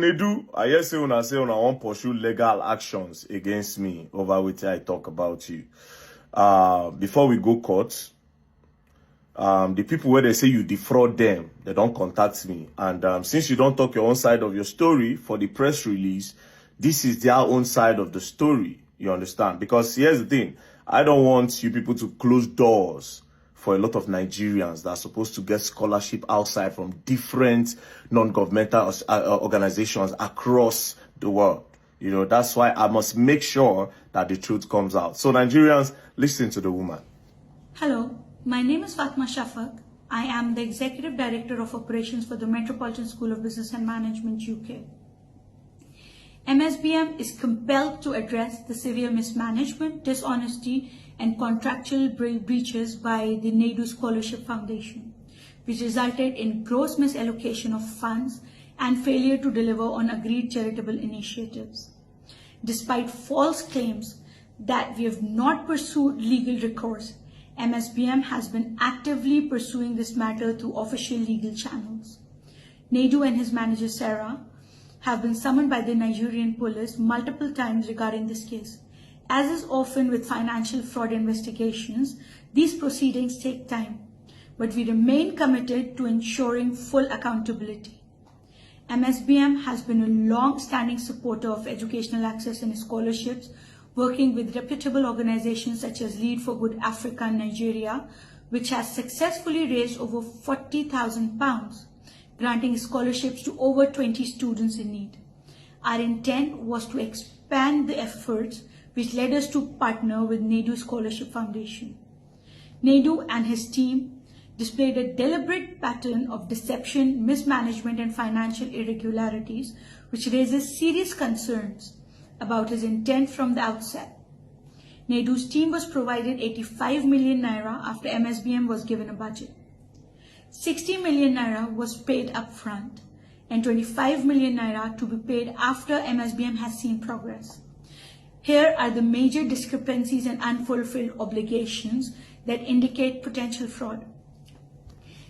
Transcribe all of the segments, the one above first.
Nedu, I hear say una want pursue legal actions against me over which I talk about you. Before we go court, the people where they say you defraud them, they don't contact me. And since you don't talk your own side of your story for the press release, this is their own side of the story. You understand? Because here's the thing. I don't want you people to close doors for a lot of Nigerians that are supposed to get scholarship outside from different non-governmental organizations across the world. You know, that's why I must make sure that the truth comes out. So Nigerians, listen to the woman. Hello, my name is Fatma Shafak. I am the Executive Director of Operations for the Metropolitan School of Business and Management, UK. MSBM is compelled to address the severe mismanagement, dishonesty, and contractual breaches by the Nedu Scholarship Foundation, which resulted in gross misallocation of funds and failure to deliver on agreed charitable initiatives. Despite false claims that we have not pursued legal recourse, MSBM has been actively pursuing this matter through official legal channels. Nedu and his manager Sarah have been summoned by the Nigerian police multiple times regarding this case. As is often with financial fraud investigations, these proceedings take time, but we remain committed to ensuring full accountability. MSBM has been a long-standing supporter of educational access and scholarships, working with reputable organizations such as Lead for Good Africa in Nigeria, which has successfully raised over £40,000, granting scholarships to over 20 students in need. Our intent was to expand the efforts, which led us to partner with Nedu Scholarship Foundation. Nedu and his team displayed a deliberate pattern of deception, mismanagement, and financial irregularities, which raises serious concerns about his intent from the outset. Nedu's team was provided 85 million naira after MSBM was given a budget. 60 million naira was paid upfront and 25 million naira to be paid after MSBM has seen progress. Here are the major discrepancies and unfulfilled obligations that indicate potential fraud.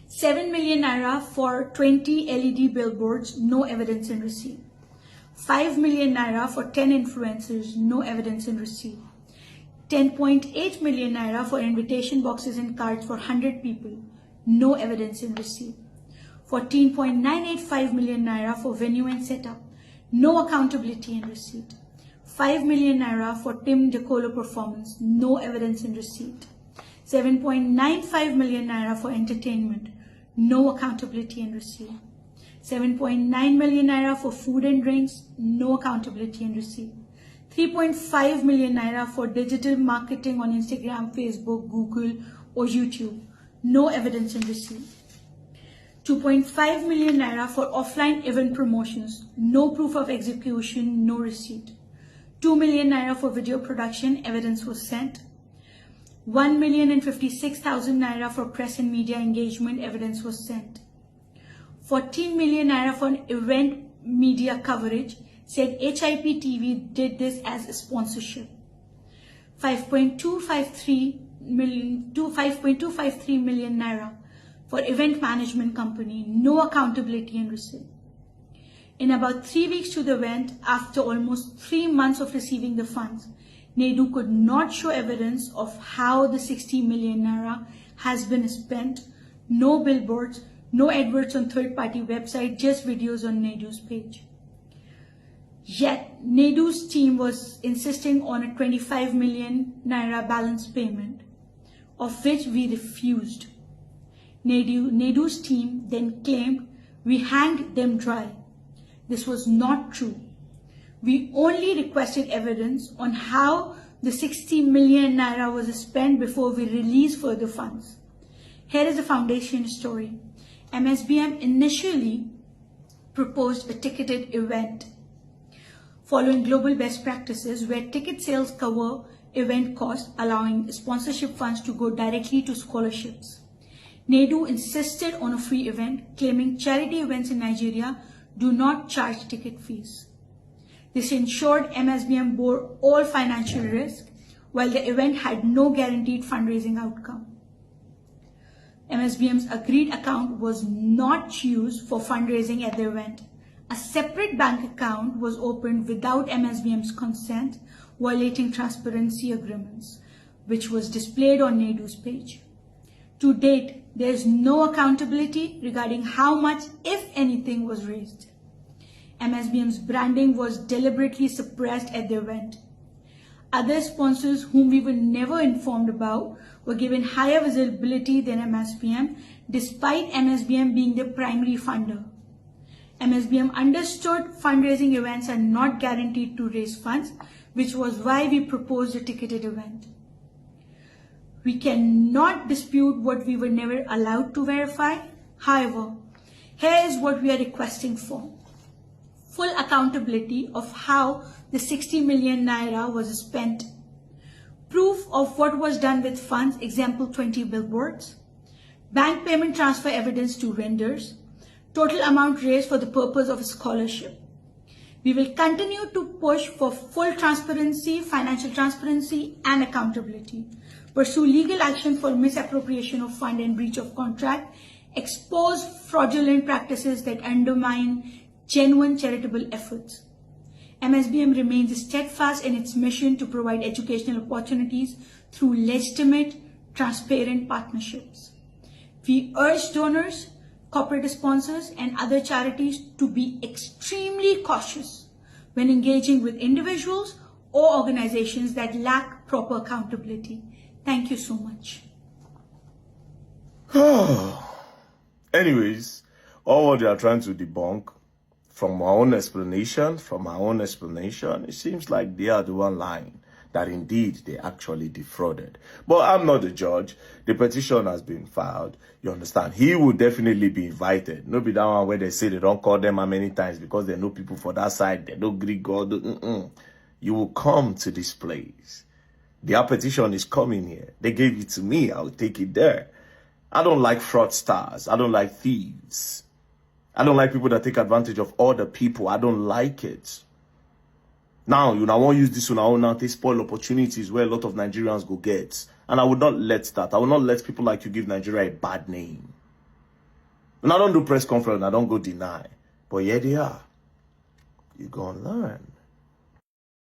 7 million naira for 20 LED billboards, no evidence in receipt. 5 million naira for 10 influencers, no evidence in receipt. 10.8 million naira for invitation boxes and cards for 100 people, no evidence in receipt. 14.985 million naira for venue and setup, no accountability in receipt. 5 million naira for Tim DeColo performance, no evidence in receipt. 7.95 million naira for entertainment, no accountability in receipt. 7.9 million naira for food and drinks, no accountability in receipt. 3.5 million naira for digital marketing on Instagram, Facebook, Google, or YouTube, no evidence in receipt. 2.5 million naira for offline event promotions, no proof of execution, no receipt. 2 million naira for video production, evidence was sent. 1,056,000 naira for press and media engagement, evidence was sent. 14 million naira for event media coverage, said HIP TV did this as a sponsorship. 5.253 million naira for event management company, no accountability and receipt. In about 3 weeks to the event, after almost 3 months of receiving the funds, Nedu could not show evidence of how the 60 million naira has been spent. No billboards, no adverts on third-party website, just videos on Nedu's page. Yet, Nedu's team was insisting on a 25 million naira balance payment, of which we refused. Nedu's team then claimed we hanged them dry. This was not true. We only requested evidence on how the 60 million naira was spent before we released further funds. Here is the foundation story. MSBM initially proposed a ticketed event, following global best practices where ticket sales cover event costs, allowing sponsorship funds to go directly to scholarships. Nedu insisted on a free event, claiming charity events in Nigeria do not charge ticket fees. This ensured MSBM bore all financial risk, while the event had no guaranteed fundraising outcome. MSBM's agreed account was not used for fundraising at the event. A separate bank account was opened without MSBM's consent, violating transparency agreements, which was displayed on Nedu's page. To date, there is no accountability regarding how much, if anything, was raised. MSBM's branding was deliberately suppressed at the event. Other sponsors whom we were never informed about were given higher visibility than MSBM, despite MSBM being the primary funder. MSBM understood fundraising events are not guaranteed to raise funds, which was why we proposed a ticketed event. We cannot dispute what we were never allowed to verify. However, here is what we are requesting for. Full accountability of how the 60 million naira was spent. Proof of what was done with funds, example 20 billboards. Bank payment transfer evidence to vendors. Total amount raised for the purpose of a scholarship. We will continue to push for full transparency, financial transparency, and accountability. Pursue legal action for misappropriation of fund and breach of contract. Expose fraudulent practices that undermine genuine charitable efforts. MSBM remains steadfast in its mission to provide educational opportunities through legitimate, transparent partnerships. We urge donors, corporate sponsors, and other charities to be extremely cautious when engaging with individuals or organizations that lack proper accountability. Thank you so much. Anyways, all what they are trying to debunk, from my own explanation, it seems like they are the one lying, that indeed they actually defrauded. But I'm not the judge. The petition has been filed. You understand? He will definitely be invited. No be that one where they say they don't call them how many times because they know people for that side. They don't greet God. You will come to this place. Their petition is coming here. They gave it to me. I'll take it there. I don't like fraudsters. I don't like thieves. I don't like people that take advantage of other people. I don't like it. Now, you know, I won't use this one now to spoil opportunities where a lot of Nigerians go get. And I would not let that. I will not let people like you give Nigeria a bad name. And I don't do press conference. I don't go deny. But here they are. You're going to learn.